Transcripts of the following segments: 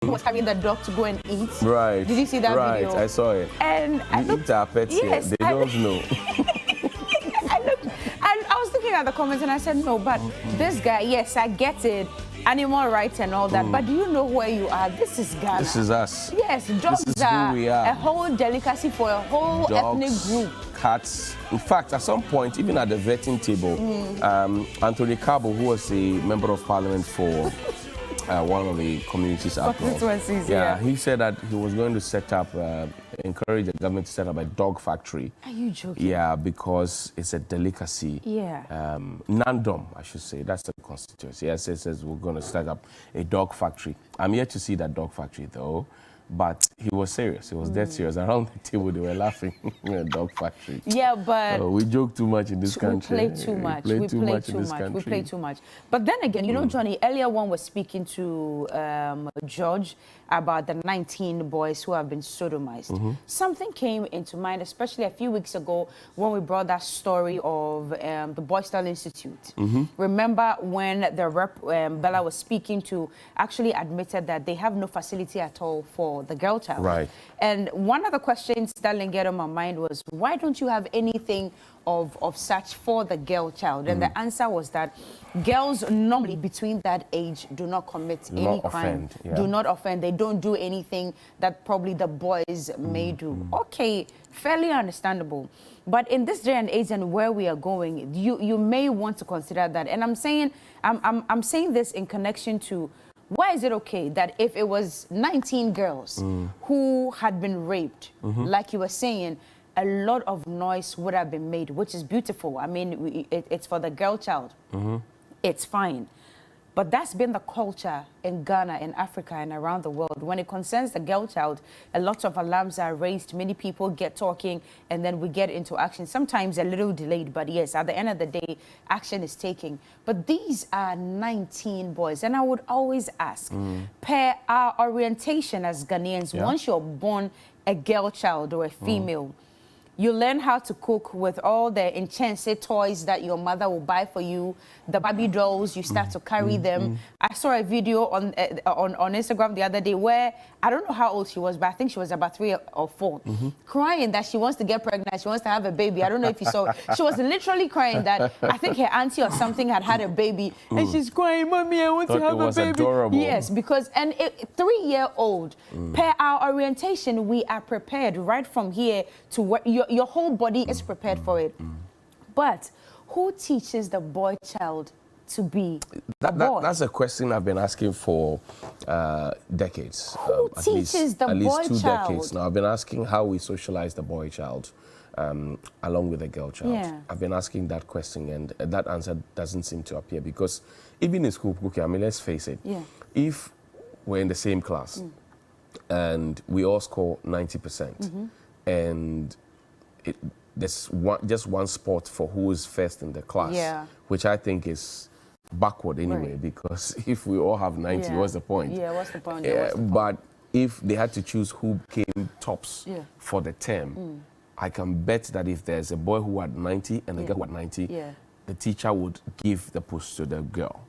Who was having the dog to go and eat. Right. Did you see that video? Right, I saw it. And I looked, eat our pets yes, here. They don't know. I looked, and I was looking at the comments and I said, no, but this guy, yes, I get it. Animal rights and all that, but do you know where you are? This is Ghana. This is us. Yes, dogs this is are, who we are. A whole delicacy for a whole Dogs, ethnic group. Cats. In fact, at some point, even at the vetting table, Anthony Cabo, who was a member of parliament for one of the communities out there, he said that he was going to set up, encourage the government to set up a dog factory. Are you joking? Yeah, because it's a delicacy. Yeah. Nandom, I should say. That's the constituency. Yes, it says we're going to start up a dog factory. I'm yet to see that dog factory, though. But he was serious. He was dead serious. Around the table, they were laughing. A dog factory. Yeah, but we joke too much in this country. We play too much. We play too much. But then again, you know, Johhnie, earlier one was speaking to George about the 19 boys who have been sodomized. Something came into mind, especially a few weeks ago when we brought that story of the Boystal Institute. Remember when the rep Bella was speaking to actually admitted that they have no facility at all for the girl child. Right. And one of the questions that lingered on my mind was, why don't you have anything of such for the girl child? And the answer was that girls normally between that age do not commit any crime. Do not offend. They don't do anything that probably the boys may do. Okay, fairly understandable. But in this day and age and where we are going, you may want to consider that. And I'm saying this in connection to, why is it okay that if it was 19 girls who had been raped, like you were saying, a lot of noise would have been made, which is beautiful. I mean, it's for the girl child. It's fine. But that's been the culture in Ghana, in Africa, and around the world. When it concerns the girl child, a lot of alarms are raised. Many people get talking, and then we get into action. Sometimes a little delayed, but yes, at the end of the day, action is taken. But these are 19 boys. And I would always ask, per our orientation as Ghanaians, once you're born a girl child or a female, you learn how to cook with all the enchanted toys that your mother will buy for you, the Barbie dolls, you start to carry them. I saw a video on Instagram the other day where, I don't know how old she was, but I think she was about 3 or 4, crying that she wants to get pregnant, she wants to have a baby. I don't know if you saw, she was literally crying that I think her auntie or something had a baby, and she's crying, Mommy, I want to have a baby. Adorable. Yes, because, and 3-year-old, per our orientation, we are prepared right from here to what your whole body is prepared for it. But who teaches the boy child to be a boy? That's a question I've been asking for decades. Who teaches the boy child? At least 2 decades now. I've been asking how we socialize the boy child along with the girl child. Yeah. I've been asking that question, and that answer doesn't seem to appear, because even in school, okay, I mean, let's face it. Yeah. If we're in the same class and we all score 90%, and there's just one spot for who is first in the class, which I think is backward anyway, because if we all have 90, what's the point? Yeah, what's the point? But if they had to choose who came tops for the term, I can bet that if there's a boy who had 90 and a girl who had 90, the teacher would give the post to the girl.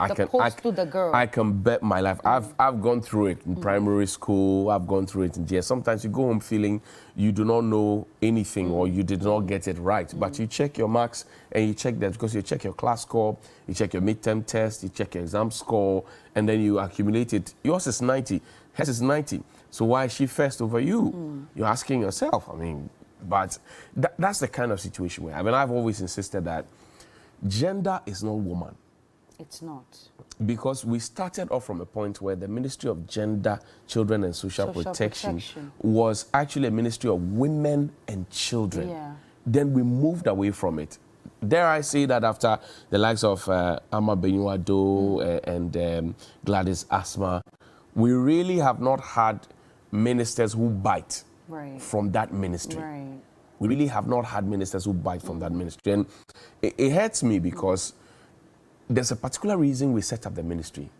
I can bet my life. I've gone through it in primary school. I've gone through it in GS. Sometimes you go home feeling you do not know anything or you did not get it right. But you check your marks and you check that, because you check your class score, you check your midterm test, you check your exam score, and then you accumulate it. Yours is 90, hers is 90. So why is she first over you? You're asking yourself. I mean, but that's the kind of situation where, I mean, I've always insisted that gender is not woman. It's not. Because we started off from a point where the Ministry of Gender, Children and Social Protection was actually a ministry of women and children. Yeah. Then we moved away from it. Dare I say that after the likes of Ama Benuado and Gladys Asma, we really have not had ministers who bite from that ministry. We really have not had ministers who bite from that ministry. And it hurts me, because there's a particular reason we set up the ministry,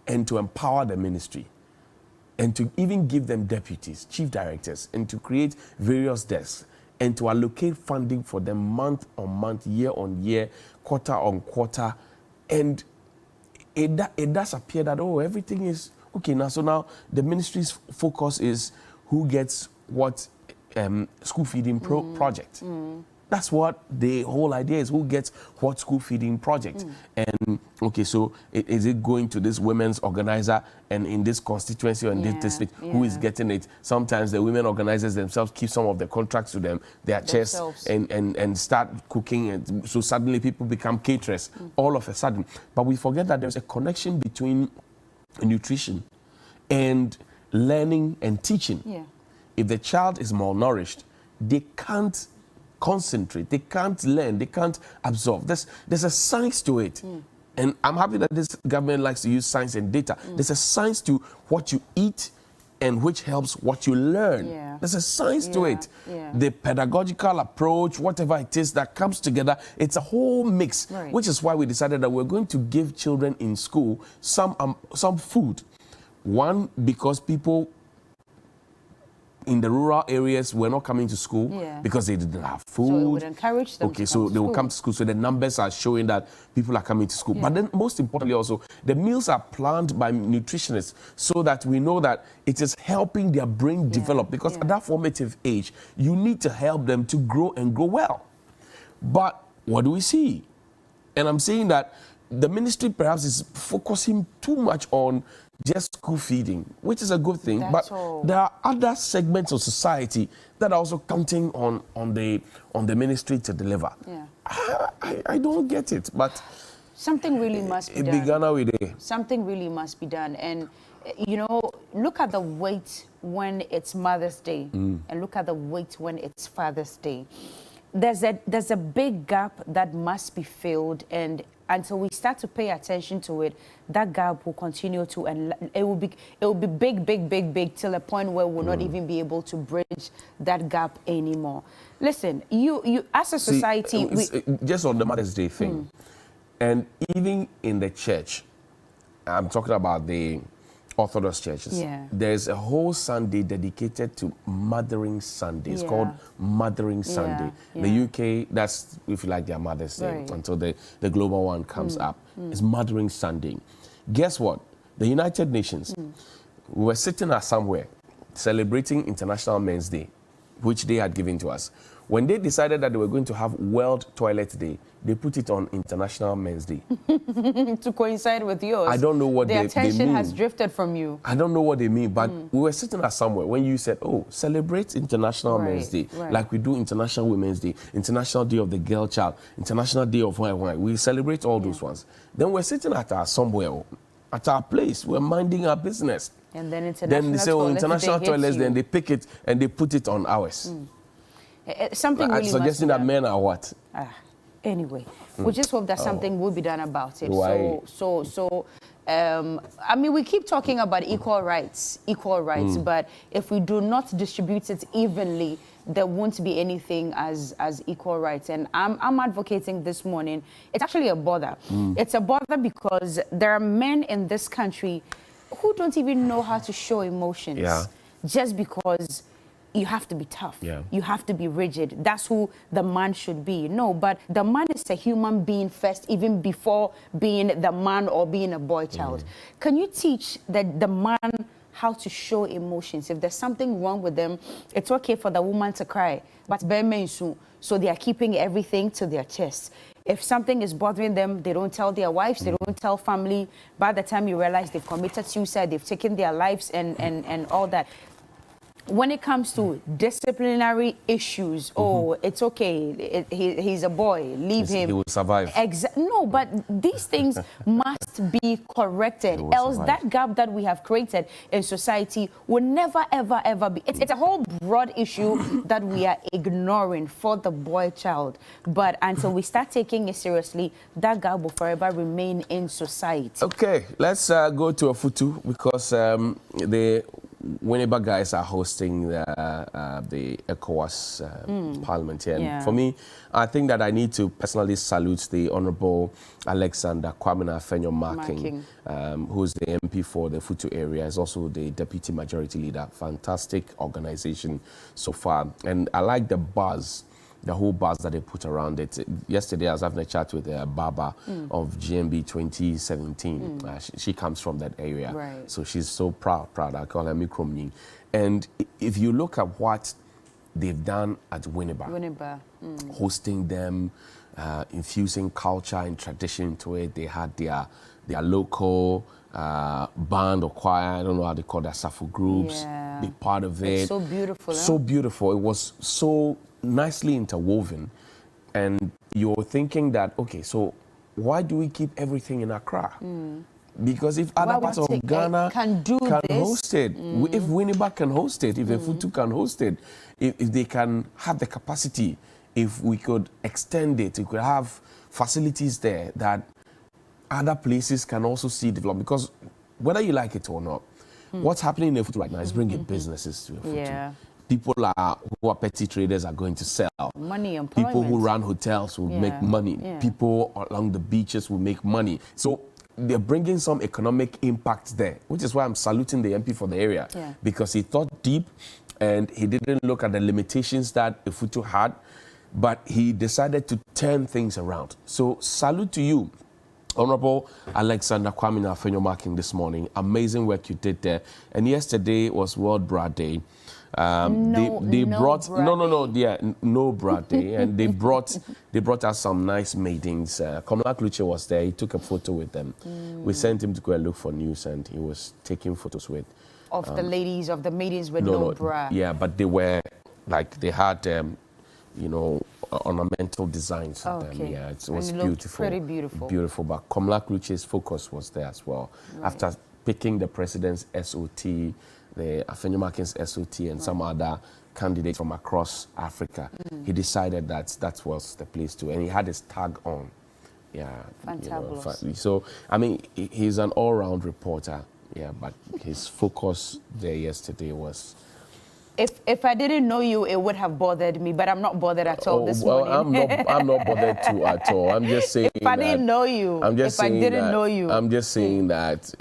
and to empower the ministry, and to even give them deputies, chief directors, and to create various desks, and to allocate funding for them month on month, year on year, quarter on quarter. And it does appear that, oh, everything is okay, now so now the ministry's focus is who gets what school feeding project. That's what the whole idea is, who gets what school feeding project. And okay, so is it going to this women's organizer, and in this constituency or in this district, who is getting it? Sometimes the women organizers themselves keep some of the contracts to them, their chests, and start cooking, and so suddenly people become caterers all of a sudden. But we forget that there's a connection between nutrition and learning and teaching. If the child is malnourished, they can't concentrate, they can't learn, they can't absorb. There's a science to it. And I'm happy that this government likes to use science and data. There's a science to what you eat and which helps what you learn. There's a science to it. The pedagogical approach, whatever it is that comes together, it's a whole mix, which is why we decided that we're going to give children in school some food. One, because people in the rural areas were not coming to school because they didn't have food. So it would encourage them to so they will come to school. So the numbers are showing that people are coming to school. But then most importantly also, the meals are planned by nutritionists so that we know that it is helping their brain develop, because at that formative age, you need to help them to grow and grow well. But what do we see? And I'm saying that the ministry perhaps is focusing too much on just school feeding, which is a good thing. But there are other segments of society that are also counting on the ministry to deliver. I don't get it, but something really must be done. Something really must be done. And you know, look at the weight when it's Mother's Day, and look at the weight when it's Father's Day. There's a big gap that must be filled, and until we start to pay attention to it, that gap will continue to, and it will be big till a point where we'll not even be able to bridge that gap anymore. Listen, you as a society, just on the Mother's Day thing, and even in the church, I'm talking about the Orthodox churches. There's a whole Sunday dedicated to Mothering Sunday. It's called Mothering Sunday. In the UK, that's, if you like, their Mother's Day until the global one comes up. It's Mothering Sunday. Guess what? The United Nations, we were sitting at somewhere celebrating International Men's Day, which they had given to us. When they decided that they were going to have World Toilet Day, they put it on International Men's Day. To coincide with yours. I don't know what they mean. The attention has drifted from you. I don't know what they mean, but we were sitting at somewhere when you said, oh, celebrate International Men's Day, like we do International Women's Day, International Day of the Girl Child, International Day of Wine. We celebrate all those ones. Then we're sitting at somewhere, at our place, we're minding our business. And then they say, oh, International Toilets, then they pick it and they put it on ours. Something really suggesting that men are what? Anyway, we just hope that something will be done about it. I mean, we keep talking about equal rights, but if we do not distribute it evenly, there won't be anything as equal rights. And I'm advocating this morning. It's actually a bother. It's a bother because there are men in this country who don't even know how to show emotions. Just because you have to be tough. You have to be rigid. That's who the man should be. No, but the man is a human being first, even before being the man or being a boy child. Can you teach the man how to show emotions? If there's something wrong with them, it's okay for the woman to cry, but so they are keeping everything to their chest. If something is bothering them, they don't tell their wives, they don't tell family. By the time you realize they've committed suicide, they've taken their lives and all that. When it comes to disciplinary issues, it's okay, he's a boy, leave him. He will survive. No, but these things must be corrected, else that gap that we have created in society will never, ever, ever be. It's a whole broad issue that we are ignoring for the boy child. But until we start taking it seriously, that gap will forever remain in society. Okay, let's go to a futu because the Winneba guys are hosting the ECOWAS Parliament here. And for me, I think that I need to personally salute the Honorable Alexander Kwamina Afenyo-Marking, who's the MP for the Futu area, is also the Deputy Majority Leader. Fantastic organization so far. And I like the buzz the whole buzz that they put around it. Yesterday, I was having a chat with Baba of GMB 2017. She comes from that area. Right. So she's so proud. I call her Mikromni. And if you look at what they've done at Winneba, hosting them, infusing culture and tradition into it. They had their local band or choir, I don't know how they call that, Safo groups, be part of it. It's so beautiful. So beautiful. It was so nicely interwoven. And you're thinking that, okay, so why do we keep everything in Accra? Because if other parts of Ghana can host it, if Winneba can host it, if Efutu can host it, if they can have the capacity, if we could extend it, we could have facilities there that other places can also see develop. Because whether you like it or not, what's happening in Efutu right now is bringing businesses to Efutu. Yeah. People who are petty traders are going to sell. Money, employment. People who run hotels will make money. Yeah. People along the beaches will make money. So they're bringing some economic impact there, which is why I'm saluting the MP for the area. Because he thought deep and he didn't look at the limitations that Efutu had, but he decided to turn things around. So salute to you, Honorable Alexander Kwame Afenyomarking this morning. Amazing work you did there. And yesterday was World Bra Day. They brought no Bra Day, and they brought us some nice maidens. Komla Kluche was there. He took a photo with them. We sent him to go and look for news, and he was taking photos with the ladies, of the maidens with no bra. Yeah, but they were like they had ornamental designs on them. Yeah, it was beautiful. Pretty beautiful. Beautiful. But Komla Kluche's focus was there as well. Right. After picking the president's SOT, the Afenyomarking's SOT, and some other candidates from across Africa, he decided that was the place to, and he had his tag on. Yeah. Fantabulous. So, I mean, he's an all-round reporter. Yeah, but his focus there yesterday was... If I didn't know you, it would have bothered me, but I'm not bothered at all this morning. I'm not bothered too at all. I'm just saying if I didn't know you, I'm just saying that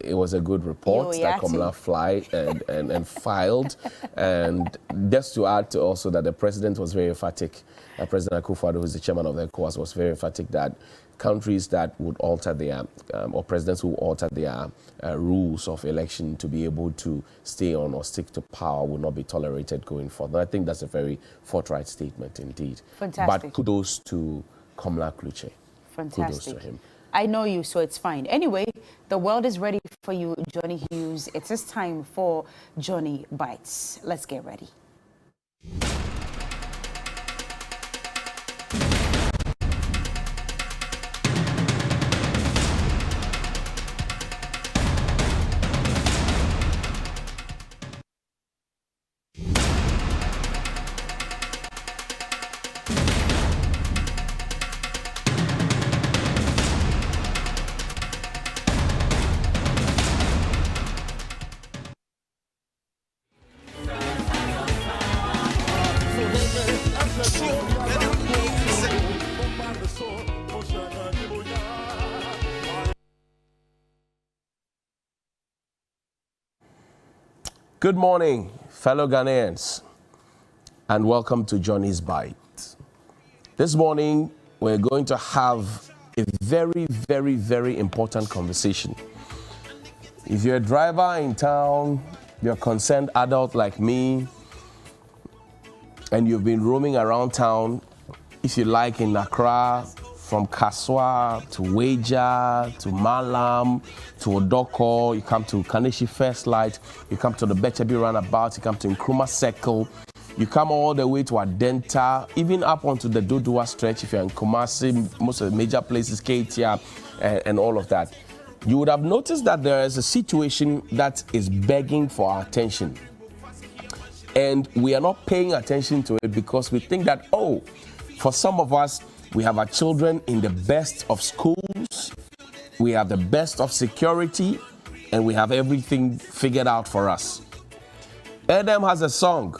it was a good report that Komla fly and filed. And just to add to also that the president was very emphatic, President Akufo-Addo, who is the chairman of the ECOWAS, was very emphatic that countries that would alter their, or presidents who alter their rules of election to be able to stay on or stick to power will not be tolerated going forward. And I think that's a very forthright statement indeed. Fantastic. But kudos to Komla Kluche. Fantastic. Kudos to him. I know you, so it's fine. Anyway, the world is ready for you, Johhnie Hughes. It is time for Johhnie Bites. Let's get ready. Good morning, fellow Ghanaians, and welcome to Johhnie's Bite. This morning, we're going to have a very, very, very important conversation. If you're a driver in town, you're a concerned adult like me, and you've been roaming around town, if you like, in Accra, from Kaswa to Weja to Malam to Odoko, you come to Kaneshi First Light, you come to the Bechebi Roundabout, you come to Nkrumah Circle, you come all the way to Adenta, even up onto the Dodua stretch if you're in Kumasi, most of the major places, Ketia, and all of that. You would have noticed that there is a situation that is begging for our attention. And we are not paying attention to it because we think that, oh, for some of us, we have our children in the best of schools, we have the best of security, and we have everything figured out for us. Adam has a song.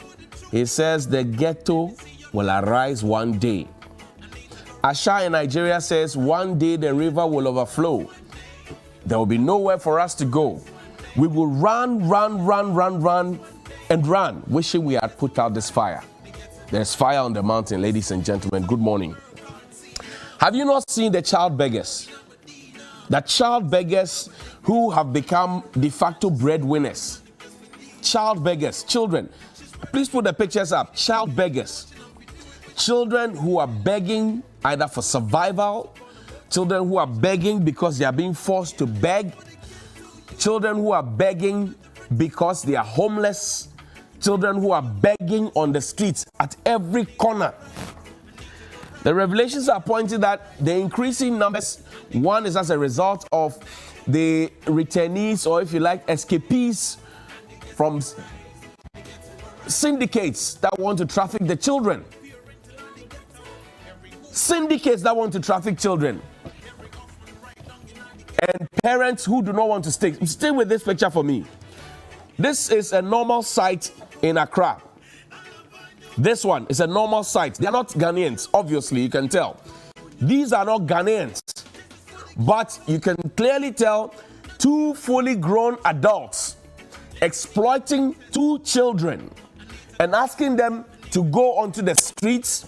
He says, the ghetto will arise one day. Asha in Nigeria says, one day the river will overflow. There will be nowhere for us to go. We will run, and run, wishing we had put out this fire. There's fire on the mountain, ladies and gentlemen. Good morning. Have you not seen the child beggars? The child beggars who have become de facto breadwinners. Child beggars, children. Please put the pictures up. Child beggars. Children who are begging either for survival, children who are begging because they are being forced to beg, children who are begging because they are homeless, children who are begging on the streets at every corner. The revelations are pointing that the increasing numbers, one is as a result of the returnees, or if you like, escapees from syndicates that want to traffic the children. Syndicates that want to traffic children. And parents who do not want to stay. Stay with this picture for me. This is a normal sight in Accra. This one is a normal sight. They are not Ghanaians, obviously, you can tell. These are not Ghanaians. But you can clearly tell two fully grown adults exploiting two children and asking them to go onto the streets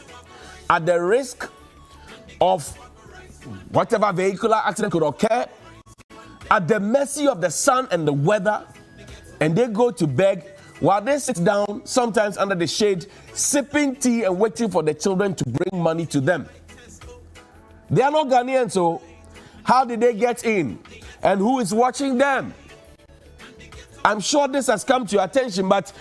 at the risk of whatever vehicular accident could occur, at the mercy of the sun and the weather, and they go to beg while they sit down, sometimes under the shade, sipping tea and waiting for the children to bring money to them. They are not Ghanaians, so how did they get in? And who is watching them? I'm sure this has come to your attention, but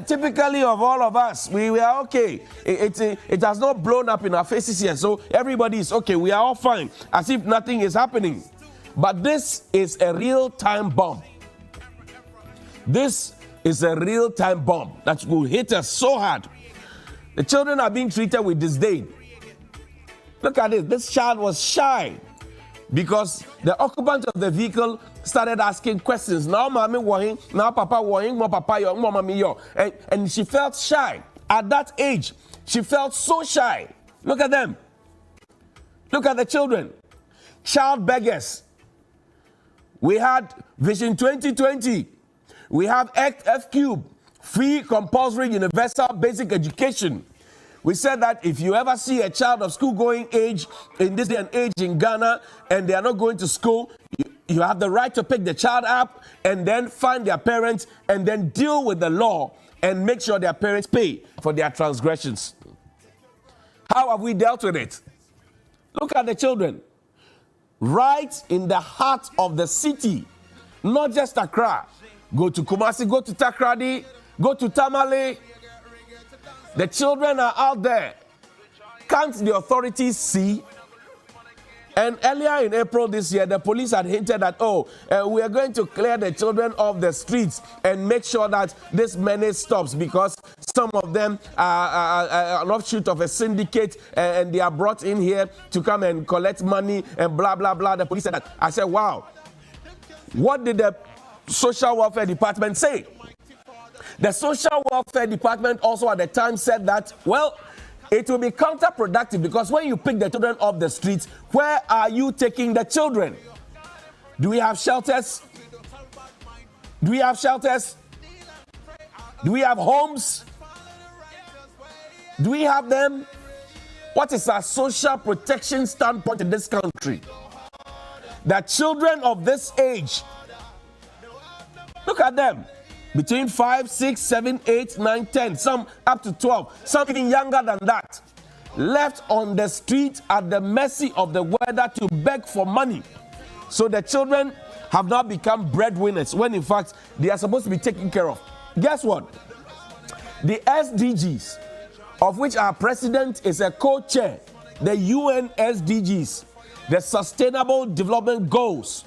typically of all of us, we are okay. It has not blown up in our faces here, so everybody is okay. We are all fine, as if nothing is happening. But this is a real-time bomb. This is a real-time bomb that will hit us so hard. The children are being treated with disdain. Look at this. This child was shy because the occupant of the vehicle started asking questions. Now, mommy worrying, now papa worrying, more papa yo, more mommy yo. And she felt shy. At that age, she felt so shy. Look at them. Look at the children. Child beggars. We had Vision 2020. We have F Cube, free compulsory universal basic education. We said that if you ever see a child of school-going age in this day and age in Ghana and they are not going to school, you have the right to pick the child up and then find their parents and then deal with the law and make sure their parents pay for their transgressions. How have we dealt with it? Look at the children. Right in the heart of the city, not just Accra. Go to Kumasi, go to Takrady, go to Tamale. The children are out there. Can't the authorities see? And earlier in April this year, the police had hinted that, we are going to clear the children off the streets and make sure that this menace stops because some of them are an offshoot of a syndicate and they are brought in here to come and collect money and blah, blah, blah. The police said that. I said, wow. What did the Social Welfare Department say? The Social Welfare Department also at the time said that, well, it will be counterproductive because when you pick the children off the streets, where are you taking the children? Do we have shelters? Do we have shelters? Do we have homes? Do we have them? What is our social protection standpoint in this country? The children of this age, look at them. Between 5, 6, 7, 8, 9, 10, some up to 12, some even younger than that, left on the street at the mercy of the weather to beg for money. So the children have now become breadwinners when in fact they are supposed to be taken care of. Guess what? The SDGs, of which our president is a co-chair, the UN SDGs, the Sustainable Development Goals,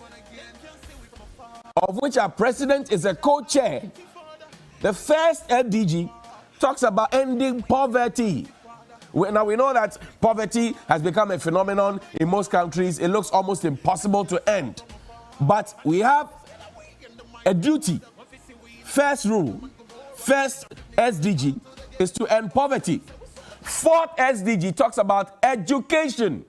of which our president is a co-chair. The first SDG talks about ending poverty. Now we know that poverty has become a phenomenon in most countries. It looks almost impossible to end. But we have a duty. First rule, first SDG is to end poverty. Fourth SDG talks about education.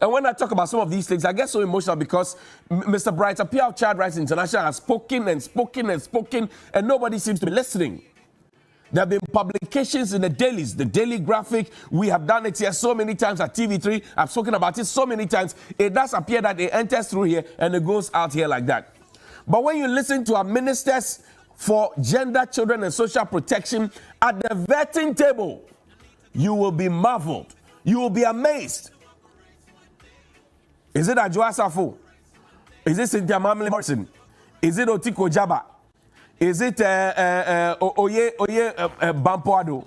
And when I talk about some of these things, I get so emotional because Mr. Bright, Appeal of Child Rights International, has spoken and spoken and spoken, and nobody seems to be listening. There have been publications in the dailies, the Daily Graphic. We have done it here so many times at TV3. I've spoken about it so many times. It does appear that it enters through here and it goes out here like that. But when you listen to our ministers for gender, children, and social protection at the vetting table, you will be marveled. You will be amazed. Is it Adjoa Safo? Is it Cynthia Mamle Morrison? Is it Otiko Jaba? Is it Oye Bampoado?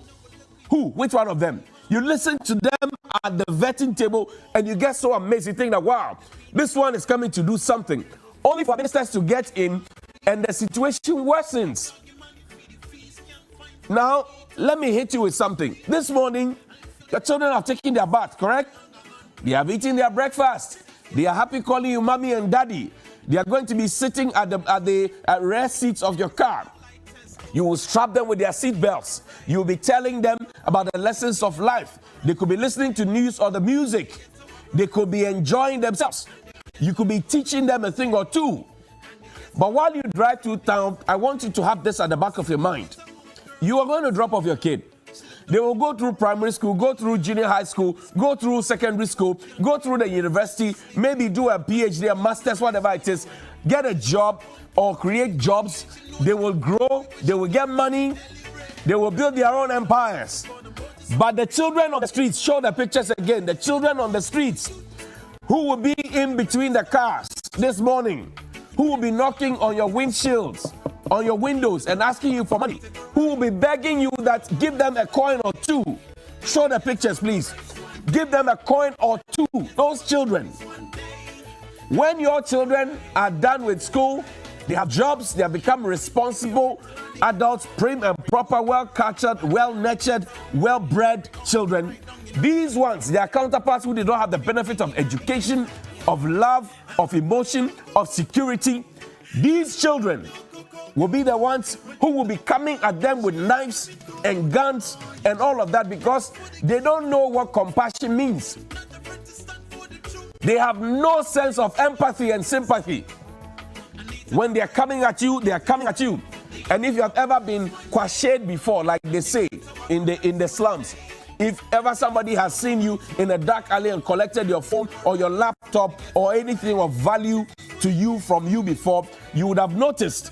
Who? Which one of them? You listen to them at the vetting table and you get so amazed. You think that, wow, this one is coming to do something. Only for ministers to get in and the situation worsens. Now, let me hit you with something. This morning, your children have taken their bath, correct? They have eaten their breakfast. They are happy calling you mommy and daddy. They are going to be sitting at the rear seats of your car. You will strap them with their seat belts. You will be telling them about the lessons of life. They could be listening to news or the music. They could be enjoying themselves. You could be teaching them a thing or two. But while you drive through town, I want you to have this at the back of your mind. You are going to drop off your kid. They will go through primary school, go through junior high school, go through secondary school, go through the university, maybe do a PhD, a master's, whatever it is, get a job or create jobs. They will grow, they will get money, they will build their own empires. But the children on the streets, show the pictures again, the children on the streets who will be in between the cars this morning, who will be knocking on your windshields, on your windows and asking you for money, who will be begging you that give them a coin or two. Show the pictures, please. Give them a coin or two. Those children. When your children are done with school, they have jobs, they have become responsible adults, prim and proper, well-cultured, well-nurtured, well-bred children. These ones, their counterparts who did not have the benefit of education, of love, of emotion, of security, these children will be the ones who will be coming at them with knives and guns and all of that because they don't know what compassion means. They have no sense of empathy and sympathy. When they are coming at you, they are coming at you. And if you have ever been kwashed before, like they say in the slums, if ever somebody has seen you in a dark alley and collected your phone or your laptop or anything of value to you from you before, you would have noticed.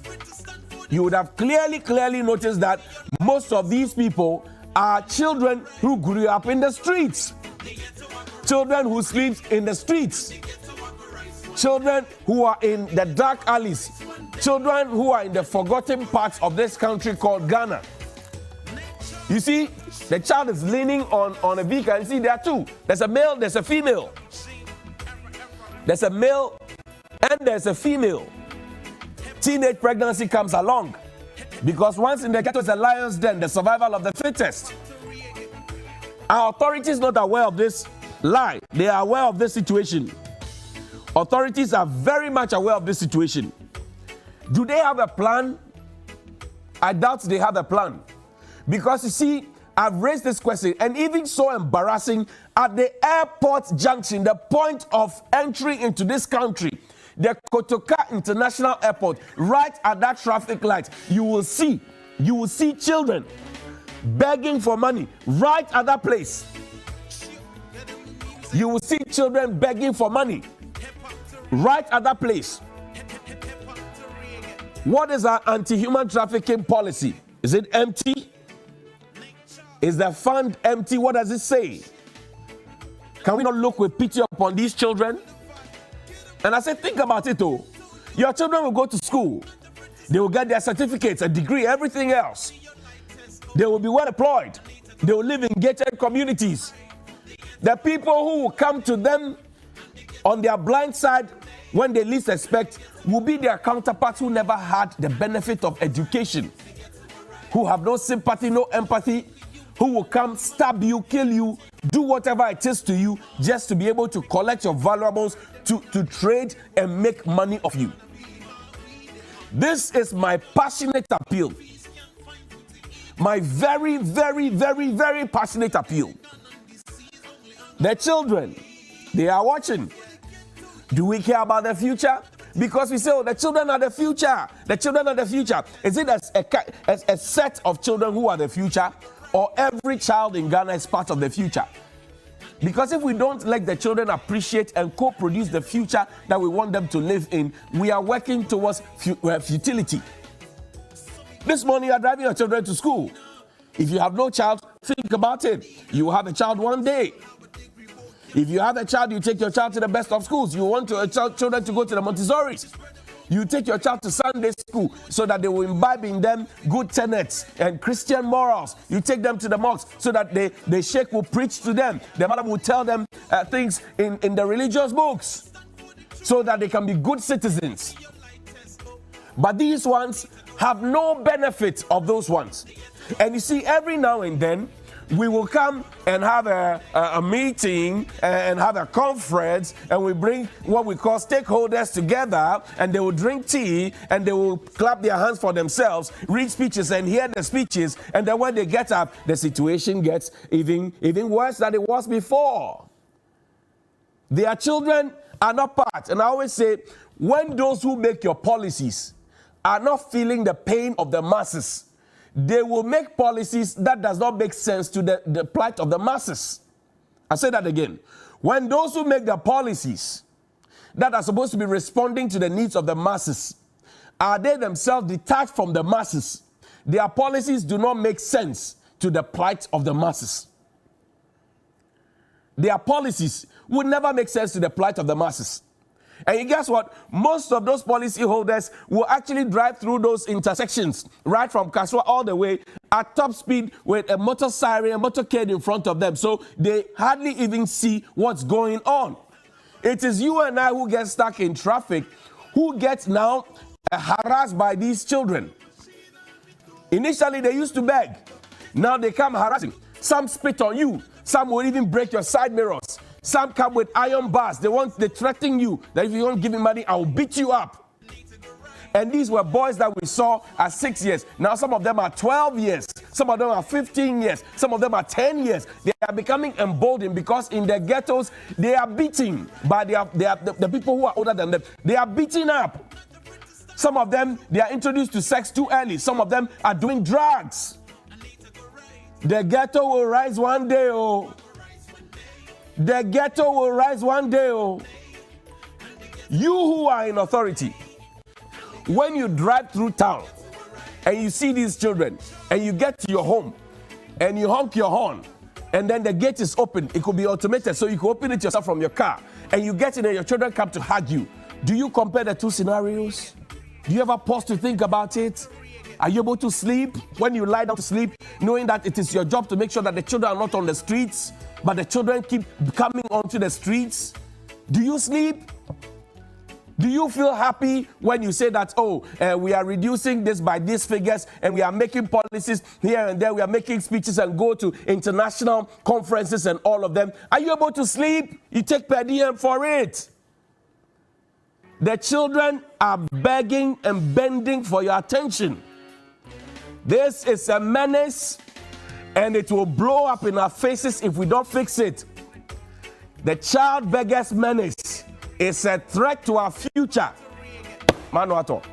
You would have clearly noticed that most of these people are children who grew up in the streets. Children who sleep in the streets. Children who are in the dark alleys. Children who are in the forgotten parts of this country called Ghana. You see, the child is leaning on a vehicle and see there are two. There's a male, there's a female. There's a male and there's a female. Teenage pregnancy comes along because once in the ghetto is a lion's den, the survival of the fittest. Our authorities not aware of this lie. They are aware of this situation. Authorities are very much aware of this situation. Do they have a plan? I doubt they have a plan. Because you see, I've raised this question, and even so embarrassing, at the airport junction, the point of entry into this country, the Kotoka International Airport, right at that traffic light, you will see children begging for money right at that place. You will see children begging for money right at that place. What is our anti-human trafficking policy? Is it empty? Is the fund empty? What does it say? Can we not look with pity upon these children? And I said, think about it though. Your children will go to school. They will get their certificates, a degree, everything else. They will be well employed. They will live in gated communities. The people who will come to them on their blind side when they least expect will be their counterparts who never had the benefit of education, who have no sympathy, no empathy, who will come, stab you, kill you, do whatever it is to you just to be able to collect your valuables, to trade and make money off you. This is my passionate appeal. My very, very, very, very passionate appeal. The children, they are watching. Do we care about their future? Because we say, oh, the children are the future. The children are the future. Is it a set of children who are the future, or every child in Ghana is part of the future? Because if we don't let the children appreciate and co-produce the future that we want them to live in, we are working towards futility. This morning you are driving your children to school. If you have no child, think about it. You will have a child one day. If you have a child, you take your child to the best of schools. You want your children to go to the Montessori's. You take your child to Sunday school so that they will imbibe in them good tenets and Christian morals. You take them to the mosque so that the sheikh will preach to them. The mother will tell them things in the religious books so that they can be good citizens. But these ones have no benefit of those ones. And you see, every now and then, we will come and have a meeting and have a conference, and we bring what we call stakeholders together, and they will drink tea and they will clap their hands for themselves, read speeches and hear the speeches, and then when they get up, the situation gets even worse than it was before. Their children are not part. And I always say, when those who make your policies are not feeling the pain of the masses, they will make policies that does not make sense to the plight of the masses. I say that again. When those who make the policies that are supposed to be responding to the needs of the masses, are they themselves detached from the masses, their policies do not make sense to the plight of the masses. Their policies would never make sense to the plight of the masses. And guess what? Most of those policy holders will actually drive through those intersections, right from Kaswa all the way at top speed with a motor siren, a motorcade in front of them. So they hardly even see what's going on. It is you and I who get stuck in traffic, who get now harassed by these children. Initially, they used to beg. Now they come harassing. Some spit on you. Some will even break your side mirrors. Some come with iron bars. They threaten you that if you don't give me money, I will beat you up. And these were boys that we saw at 6 years. Now some of them are 12 years. Some of them are 15 years. Some of them are 10 years. They are becoming emboldened because in the ghettos, they are beaten by the people who are older than them. They are beaten up. Some of them, they are introduced to sex too early. Some of them are doing drugs. The ghetto will rise one day, oh. The ghetto will rise one day, oh. You who are in authority, when you drive through town and you see these children and you get to your home and you honk your horn and then the gate is open, it could be automated so you can open it yourself from your car, and you get in and your children come to hug you. Do you compare the two scenarios? Do you ever pause to think about it? Are you able to sleep when you lie down to sleep, knowing that it is your job to make sure that the children are not on the streets, but the children keep coming onto the streets? Do you sleep? Do you feel happy when you say that, we are reducing this by these figures and we are making policies here and there, we are making speeches and go to international conferences and all of them? Are you able to sleep? You take per diem for it. The children are begging and bending for your attention. This is a menace, and it will blow up in our faces if we don't fix it. The child beggars menace is a threat to our future. Manuato.